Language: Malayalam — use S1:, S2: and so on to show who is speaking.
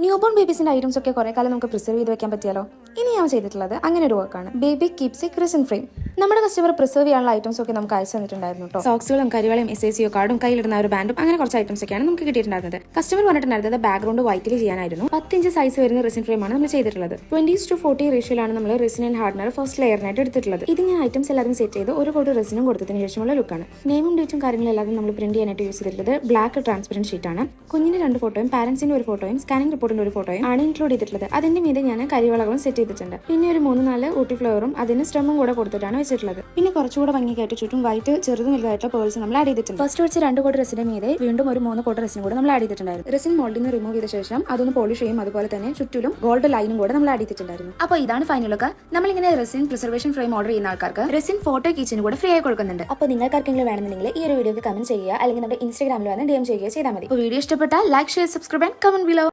S1: ന്യൂ ബോൺ ബേബീസിന്റെ ഐറ്റംസ് ഒക്കെ കുറെ കാലം നമുക്ക് പ്രിസർവ് ചെയ്ത് വെക്കാൻ പറ്റിയാലോ? ഇനി ഞാൻ ചെയ്തിട്ടുള്ളത് അങ്ങനെ ഒരു വർക്കാണ്. Baby keepsake resin frame. നമ്മുടെ കസ്റ്റമർ പ്രിസർവ് ചെയ്യാനുള്ള ഐറ്റംസ് ഒക്കെ നമുക്ക് അയച്ചു തന്നിട്ടുണ്ടായിരുന്നു കേട്ടോ. സോക്സുകളും കരിവാളയും SACO കാർഡും കയ്യിലിടുന്ന ഒരു ബാൻഡും അങ്ങനെ കുറച്ച് ഐറ്റംസ് ഒക്കെയാണ് നമുക്ക് കിട്ടിയിട്ടുണ്ടായിരുന്നത്. കസ്റ്റമർ പറഞ്ഞിട്ടുണ്ടായിരുന്നത് ബാക്ക്ഗ്രൗണ്ട് വൈറ്റിൽ ചെയ്യാനായിരുന്നു. 10 ഇഞ്ച് സൈസ് വരുന്ന റിസൻ ഫ്രെയിം ആണ് നമ്മൾ ചെയ്തിട്ടുള്ളത്. 20:40 റേഷ്യോയിലാണ് നമ്മൾ റിസിൻ ആൻഡ് ഹാർഡനർ ഫസ്റ്റ് ലെയറിനായിട്ട് എടുത്തിട്ടുള്ളത്. ഇത് ഞാൻ ഐറ്റംസ് എല്ലാവരും സെറ്റ് ചെയ്ത് ഒരു കോട്ട് റിസിനും കൊടുത്തതിന് ശേഷമുള്ള ലുക്കാണ്. നെയിമും ഡേറ്റും കാര്യങ്ങളും എല്ലാവരും നമ്മൾ പ്രിന്റ് ചെയ്യാനായിട്ട് യൂസ് ചെയ്തിട്ടുള്ളത് ബ്ലാക്ക് ട്രാൻസ്പെറന്റ് ഷീറ്റ് ആണ്. കുഞ്ഞിന്റെ 2 ഫോട്ടോയും പാരന്റ്സിന്റെ ഒരു ഫോട്ടോയും സ്കാനിംഗ് റിപ്പോർട്ടിന്റെ ഒരു ഫോട്ടോയും ആണ് ഇൻക്ലൂഡ് ചെയ്തിട്ടുള്ളത്. അതിന്റെ മീതെ ഞാൻ കരിവളകളും സെറ്റ് ചെയ്തിട്ടുണ്ട്. പിന്നെ ഒരു 3-4 ഊട്ടി ഫ്ലവറും അതിന് സ്റ്റെമ്മും കൂടെ കൊടുത്തിട്ടാണ് വെച്ചിട്ടുള്ളത്. പിന്നെ കുറച്ചുകൂടെ ഭംഗിയായിട്ട് ചുറ്റും വൈറ്റ് ചെറുതും വലുതായിട്ടുള്ള പേൾസ് നമ്മൾ ആഡ് ചെയ്തിട്ടുണ്ട്. ഫസ്റ്റ് വെച്ച് 2 കോട്ട് റെസിന്റെ മീതെ വീണ്ടും ഒരു 3 കോട്ട് റെസിനും കൂടെ നമ്മൾ ആഡ് ചെയ്തിട്ടുണ്ടായിരുന്നു. റെസിൻ മോൾഡിൽ നിന്ന് റിമൂവ് ചെയ്ത ശേഷം അതൊന്ന് പോളിഷ് ചെയ്യും. അതുപോലെ തന്നെ ചുറ്റിലും ഗോൾഡ് ലൈനും കൂടെ നമ്മൾ ആഡ് ചെയ്തിട്ടുണ്ടായിരുന്നു. അപ്പോൾ ഇതാണ് ഫൈനൽ ലുക്ക്. നമ്മളിങ്ങനെ റെസിൻ പ്രിസർവേഷൻ ഫ്രെയിം ഓർഡർ ചെയ്യുന്ന ആൾക്കാർക്ക് റെസിൻ ഫോട്ടോ കീച്ചിന് കൂടെ ഫ്രീ ആയി കൊടുക്കുന്നുണ്ട്. അപ്പോൾ നിങ്ങൾക്കാർക്കെങ്കിലും വേണമെന്നുണ്ടെങ്കിൽ ഈ ഒരു വീഡിയോക്ക് കമന്റ് ചെയ്യുക, അല്ലെങ്കിൽ നമ്മുടെ ഇൻസ്റ്റാഗ്രാമിൽ വന്ന് DM ചെയ്യുക ചെയ്താൽ മതി. അപ്പോൾ വീഡിയോ ഇഷ്ടപ്പെട്ടാൽ like, share, subscribe and comment below.